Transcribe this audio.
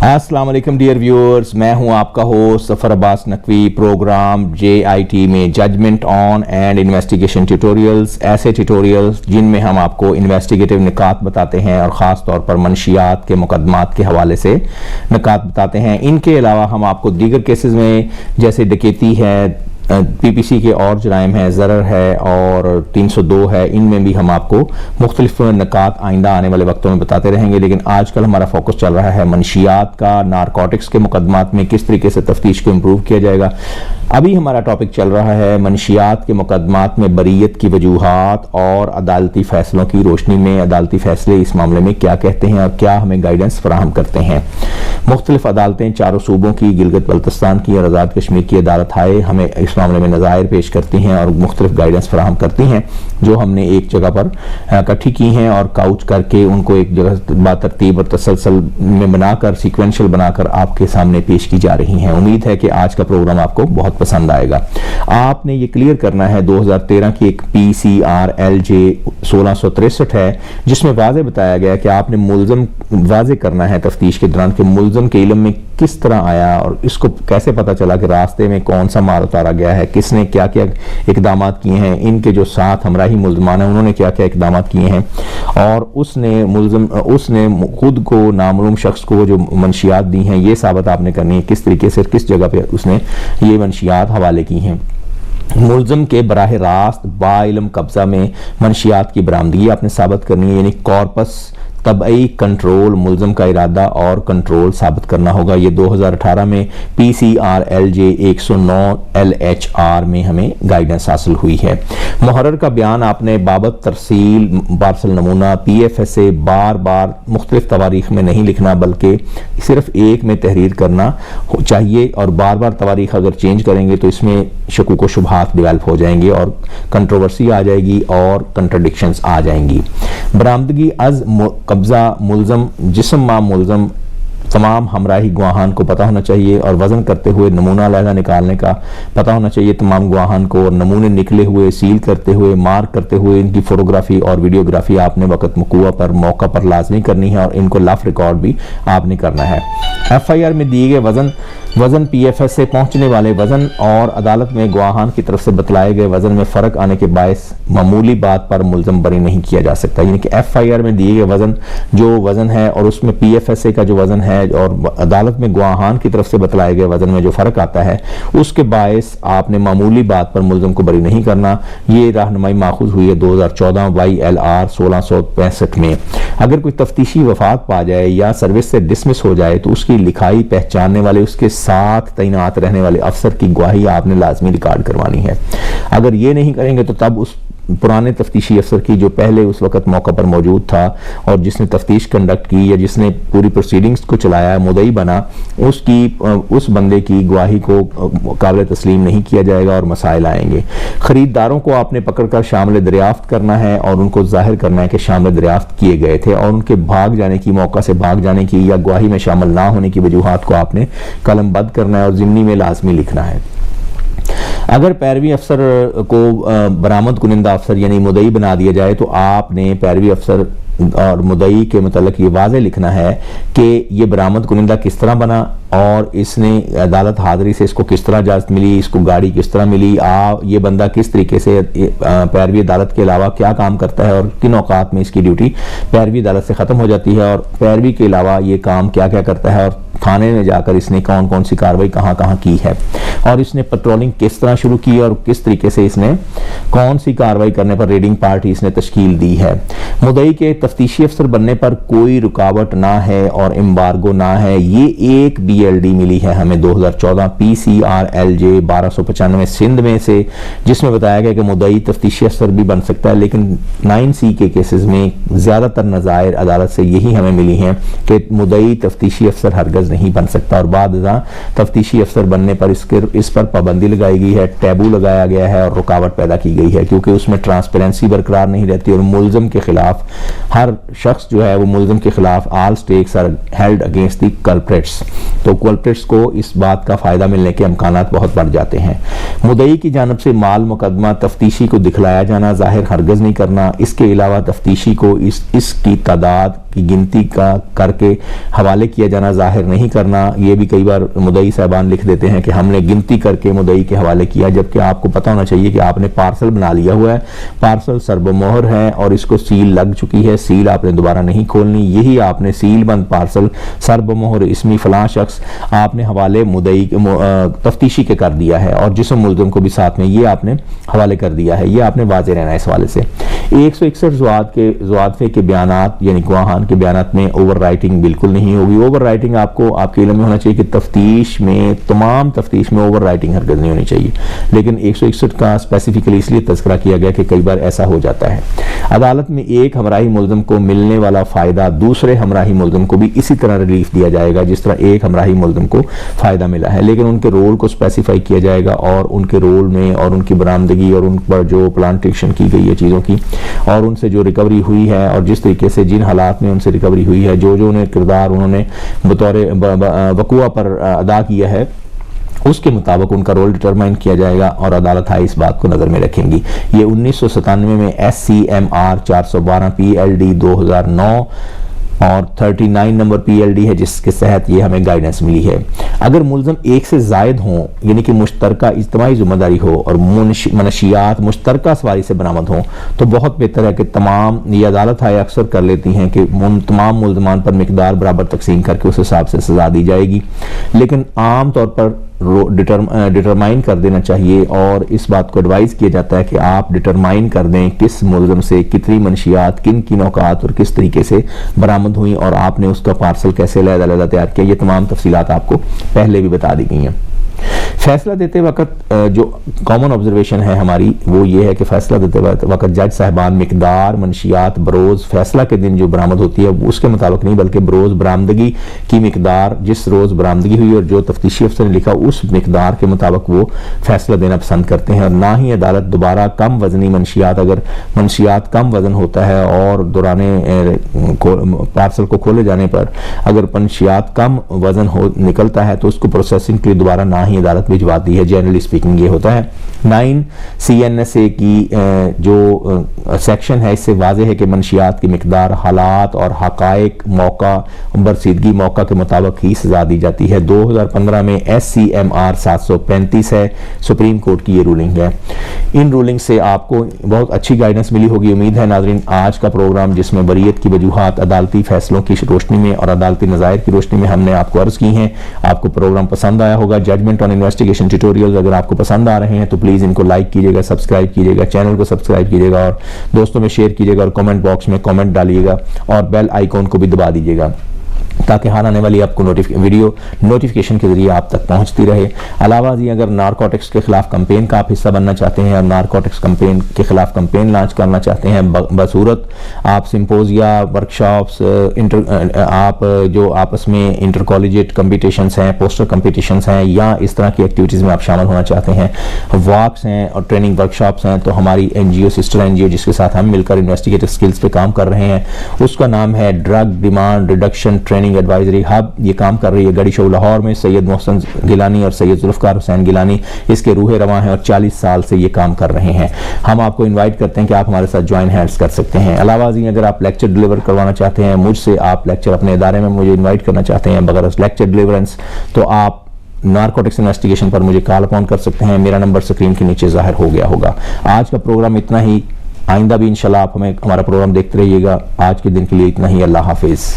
अस्सलाम वालेकुम dear viewers, मैं हूं आपका host Safar Abbas Naqvi. Program JIT में judgement on and investigation tutorials, ऐसे ट्यूटोरियल्स जिनमें हम आपको इन्वेस्टिगेटिव निकात बताते हैं और ख़ास तौर पर मनशियात के मुकदमात के हवाले से निकात बताते हैं। इनके अलावा हम आपको दीगर केसेस में जैसे डकैती है, PPC के और जराइम है, ज़रर है और 302 है, इनमें भी हम आपको मुख्तलिफ निकात आइंदा आने वाले वक्तों में बताते रहेंगे। लेकिन आजकल हमारा फोकस चल रहा है मनशियात का। नारकोटिक्स के मुकदमात में किस तरीके से तफ्तीश को इम्प्रूव किया जाएगा। अभी हमारा टॉपिक चल रहा है मनशियात के मुकदमात में बरीयत की वजूहात और अदालती फैसलों की रोशनी में अदालती फैसले इस मामले में क्या कहते हैं और क्या हमें गाइडेंस फराहम करते हैं। मुख्तलिफ अदालतें चारों सूबों की, गिलगित बल्तिस्तान की और आज़ाद कश्मीर की अदालत हाय हमें इस मामले में नज़ायर पेश करती हैं और मुख्तलिफ गाइडेंस फराहम करती हैं जो हमने एक जगह पर इकट्ठी की हैं और काउच करके उनको एक जगह बातरतीब और तसलसल में बनाकर, सीक्वेंशियल बनाकर आपके सामने पेश की जा रही हैं। उम्मीद है कि आज का प्रोग्राम आपको बहुत पसंद आएगा। आपने ये क्लियर करना है 2013 की एक PCR LJ 1663 है जिसमें वाज़े बताया गया कि आपने मुल्ज़म वाज़े करना है तफ्तीश के दौरान कि मुल्ज़म के इल्म में किस तरह आया और इसको कैसे पता चला कि रास्ते में कौन सा माल उतारा गया है, किसने क्या क्या इकदाम किए हैं, इनके जो साथ हमराही मुल्ज़मान हैं उन्होंने क्या क्या इकदाम किए हैं और उसने खुद को नामालूम शख्स को जो मंशियात दी हैं ये साबित आपने करनी है किस तरीके से, किस जगह पे उसने ये मंशियात हवाले की हैं। मुल्ज़म के बराह रास्त बाइल्म कब्जा में मंशियात की बरामदगी आपने साबित करनी है, यानी कॉर्पस तबई कंट्रोल, मुल्ज़म का इरादा और कंट्रोल साबित करना होगा। ये 2018 में PCR LJ 109 LHR में हमें गाइडेंस हासिल हुई है। मुहर्रर का बयान आपने बाबत तरसील, पार्सल नमूना, PFSA बार बार मुख्तलिफ तवारीख में नहीं लिखना बल्कि सिर्फ एक में तहरीर करना चाहिए और बार बार तवारीख अगर चेंज करेंगे तो इसमें शकूक व शुबहात डेवलप हो जाएंगे और कंट्रोवर्सी आ जाएगी और कंट्रडिक्शंस आ जाएंगी। बरामदगी अज कब्जा मुल्ज़म जिस्म मा मुल्ज़म तमाम हमराही गवाहान को पता होना चाहिए और वजन करते हुए नमूना अलहदा निकालने का पता होना चाहिए तमाम गवाहान को और नमूने निकले हुए, सील करते हुए, मार्क करते हुए इनकी फोटोग्राफी और वीडियोग्राफी आपने वक्त मौका पर लाजमी करनी है और इनको लाफ रिकॉर्ड भी आपने करना है। FIR में दिए गए वजन PFS से पहुंचने वाले वजन और अदालत में गवाहान की तरफ से बतलाए गए वजन में फ़र्क आने के बायस मामूली बात पर मुल्ज़म बरी नहीं किया जा सकता। यानी कि FIR में दिए गए वजन है और उसमें PFSA का जो वजन है और अदालत में गवाहान की तरफ से बतलाए गए वजन में जो फ़र्क आता है उसके बायस आपने मामूली बात पर मुल्ज़म को बरी नहीं करना। ये रहनुमाई माखूज हुई है 2014 YLR 1665 में। अगर कोई तफ्तीशी वफात पा जाए या सर्विस से डिसमिस हो जाए तो उसकी लिखाई पहचानने वाले, उसके साथ तैनात रहने वाले अफसर की गवाही आपने लाजमी रिकॉर्ड करवानी है। अगर ये नहीं करेंगे तो तब उस पुराने तफ्तीशी अफसर की जो पहले उस वक्त मौका पर मौजूद था और जिसने तफ्तीश कंडक्ट की या जिसने पूरी प्रोसीडिंग्स को चलाया, मुदई बना, उस बंदे की गवाही को काबिल तस्लीम नहीं किया जाएगा और मसाइल आएंगे। खरीदारों को आपने पकड़कर शामिल दरियाफ्त करना है और उनको जाहिर करना है कि शामिल दरियाफ्त किए गए थे और उनके भाग जाने की, मौका से भाग जाने की या गवाही में शामिल ना होने की वजूहात को आपने कलमबंद करना है और ज़िम्नी में लाजमी लिखना है। अगर पैरवी अफसर को बरामद कुनिंदा अफसर यानी मुदई बना दिया जाए तो आपने पैरवी अफसर और मुदई के मतलब ये वाज़े लिखना है कि ये बरामद कुनिंदा किस तरह बना और इसने अदालत हाज़री से इसको किस तरह इजाज़त मिली, इसको गाड़ी किस तरह मिली, ये बंदा किस तरीके से पैरवी अदालत के अलावा क्या काम करता है और किन औकात में इसकी ड्यूटी पैरवी अदालत से ख़त्म हो जाती है और पैरवी के अलावा ये काम क्या क्या करता है और थाने में जाकर इसने कौन कौन सी कार्रवाई कहाँ कहाँ की है और इसने पेट्रोलिंग किस तरह शुरू की और किस तरीके से इसने कौन सी कार्रवाई करने पर रेडिंग पार्टी इसने तश्कील दी है। मुदई के तफ्तीशी अफसर बनने पर कोई रुकावट ना है और एम्बार्गो ना है। ये एक BLD मिली है हमें 2014 PCR LJ 1295 सिंध में से, जिसमें बताया गया कि मुदई तफ्तीशी अफसर भी बन सकता है। लेकिन 9C के केसेस में ज़्यादातर नज़ायर अदालत से यही हमें मिली हैं कि मुदई तफ्तीशी अफसर हरगज़ नहीं बन सकता और बाद तफ्तीशी अफसर बनने पर इस पर पाबंदी लगाई गई है, टैबू लगाया गया है और रुकावट पैदा की गई है क्योंकि उसमें ट्रांसपेरेंसी बरकरार नहीं रहती और मुल्ज़म के खिलाफ हर शख्स जो है वो मुल्ज़म के खिलाफ all stakes are held against the culprits, तो कल्प्रिट्स को इस बात का फ़ायदा मिलने के अमकानात बहुत बढ़ जाते हैं। मुदई की जानब से माल मुकदमा तफ्तीशी को दिखलाया जाना ज़ाहिर हरगज़ नहीं करना। इसके अलावा तफ्तीशी को इसकी तादाद की गिनती का करके हवाले किया जाना ज़ाहिर नहीं नहीं करना, ये भी कई बार मुदई साहबान लिख देते हैं कि हमने गिनती करके मुदई के हवाले किया, जबकि आपको पता होना चाहिए कि आपने पार्सल बना लिया हुआ है, पार्सल सर्वमोहर है और इसको सील लग चुकी है, सील आपने दोबारा नहीं खोलनी। यही आपने सील बंद पार्सल सर्वमोहर इसमी फलां शख्स आपने हवाले मुदई तफ्तीशी के कर दिया है और जिस्म मुल्ज़िम को भी साथ में ये आपने हवाले कर दिया है। ये आपने वाज़े रहना है इस हवाले से। 161 ज़वादफ़े के बयानात यानी गवाहान के बयानात में ओवर राइटिंग बिल्कुल नहीं होगी। ओवर राइटिंग आपको आपके इल्म में होना चाहिए कि तफ्तीश में, तमाम तफ्तीश में ओवर राइटिंग हरगिज़ नहीं होनी चाहिए, लेकिन 161 का स्पेसिफिकली इसलिए तज़किरा किया गया कि कई बार ऐसा हो जाता है। अदालत में एक हमराही मुल्ज़िम को मिलने वाला फ़ायदा दूसरे हमराही मुल्ज़िम को भी इसी तरह रिलीफ दिया जाएगा जिस तरह एक हमराही मुल्ज़िम को फ़ायदा मिला है, लेकिन उनके रोल को स्पेसिफाई किया जाएगा और उनके रोल में और उनकी बरामदगी और उन पर जो प्लांटेशन की गई है चीज़ों की और उनसे जो रिकवरी हुई है और जिस तरीके से जिन हालात में उनसे रिकवरी हुई है, जो जो उन्हें किरदार उन्होंने बतौर वक़ुआ पर अदा किया है, उसके मुताबिक उनका रोल डिटरमाइन किया जाएगा और अदालत हाई इस बात को नज़र में रखेंगी। ये 1997 में SCMR 412 PLD 2009 और 39 नंबर PLD है जिसके तहत ये हमें गाइडेंस मिली है। अगर मुल्ज़िम एक से ज़ायद हों यानी कि मुश्तरका इज्तिमाई ज़िम्मेदारी हो और मनशियात मुश्तरका सवारी से बरामद हों तो बहुत बेहतर है कि तमाम, ये अदालत हाई अक्सर कर लेती हैं कि तमाम मुल्ज़मान पर मिकदार बराबर तकसीम करके उस हिसाब से सज़ा दी जाएगी, लेकिन आम तौर पर डिटरमाइन कर देना चाहिए और इस बात को एडवाइस किया जाता है कि आप डिटरमाइन कर दें किस मुल्ज़िम से कितनी मनशियात, किन किन औकात और किस तरीके से बरामद हुई और आपने उसका पार्सल कैसे अलग-अलग तैयार किया। ये तमाम तफसीलात आपको पहले भी बता दी गई हैं। फैसला देते वक्त जो कॉमन ऑब्जर्वेशन है हमारी वो ये है कि फैसला देते वक्त जज साहबान मिकदार, मनशियात, बरोज़ फैसला के दिन जो बरामद होती है उसके मुताबिक नहीं बल्कि बरोज़ बरामदगी की मिकदार, जिस रोज़ बरामदगी हुई और जो तफ्तीशी अफसर ने लिखा उस मिकदार के मुताबिक वो फैसला देना पसंद करते हैं। और ना ही अदालत दोबारा कम वजनी मनशियात, अगर मनशियात कम वजन होता है और दौराने पार्सल को खोले जाने पर अगर मनशियात कम वजन हो निकलता है तो उसको प्रोसेसिंग के लिए दोबारा ना ही अदालत भिजवाती है। जनरली स्पीकिंग ये होता है। 9 CNSA की जो सेक्शन है इससे वाज़े है कि मनशियात की मिकदार हालात और हकायक मौका बरसीदगी मौका के मुताबिक ही सजा दी जाती है। 2015 में SCMR 735 है, सुप्रीम कोर्ट की ये रूलिंग है। इन रूलिंग से आपको बहुत अच्छी गाइडेंस मिली होगी। उम्मीद है नाज़रीन आज का प्रोग्राम जिसमें बरीयत की वजूहात अदालती फैसलों की रोशनी में और अदालती नज़ायर की रोशनी में हमने आपको अर्ज की हैं, आपको प्रोग्राम पसंद आया होगा। जजमेंट ऑन इन्वेस्टिगेशन ट्यूटोरियल्स अगर आपको पसंद आ रहे हैं तो प्लीज़ इनको लाइक कीजिएगा, सब्सक्राइब कीजिएगा, चैनल को सब्सक्राइब कीजिएगा और दोस्तों में शेयर कीजिएगा और कमेंट बॉक्स में कमेंट डालिएगा और बेल आइकॉन को भी दबा दीजिएगा ताकि हर आने वाली आपको वीडियो नोटिफिकेशन के जरिए आप तक पहुंचती रहे। अलावा जी अगर नारकोटिक्स के खिलाफ कैंपेन का आप हिस्सा बनना चाहते हैं और नारकोटिक्स कैंपेन के खिलाफ कैंपेन लॉन्च करना चाहते हैं बसूरत आप सिंपोजिया, वर्कशॉप्स, आप जो आपस में इंटर कॉलेजिएट कम्पिटिशन्स हैं, पोस्टर कम्पिटिशन्स हैं या इस तरह की एक्टिविटीज़ में आप शामिल होना चाहते हैं, वॉक्स हैं और ट्रेनिंग वर्कशॉप्स हैं, तो हमारी NGO सिस्टर NGO जिसके साथ हम मिलकर इन्वेस्टिगेटिव स्किल्स पे काम कर रहे हैं उसका नाम है drug demand reduction training advisory hub. ये काम कर रही है गड़ी शो लाहौर में। सैयद मोहसिन गिलानी और सैयद जुल्फकार हुसैन गिलानी इसके रूहे रवां हैं और 40 साल से ये काम कर रहे हैं। हम आपको इनवाइट करते हैं कि आप हमारे साथ ज्वाइन हैंड्स कर सकते हैं। अलावा जी अगर आप लेक्चर डिलीवर करवाना चाहते हैं मुझसे, आप लेक्चर अपने इदारे में मुझे इन्वाइट करना चाहते हैं बगैर लेक्चर डिलीवरेंस, तो आप नारकोटिक्स इन्वेस्टिगेशन पर मुझे कॉल अपॉन कर सकते हैं। मेरा नंबर स्क्रीन के नीचे जाहिर हो गया होगा। आज का प्रोग्राम इतना ही, आइंदा भी इंशाल्लाह आप हमारा प्रोग्राम देखते रहिएगा। आज के दिन के लिए इतना ही। अल्लाह हाफिज।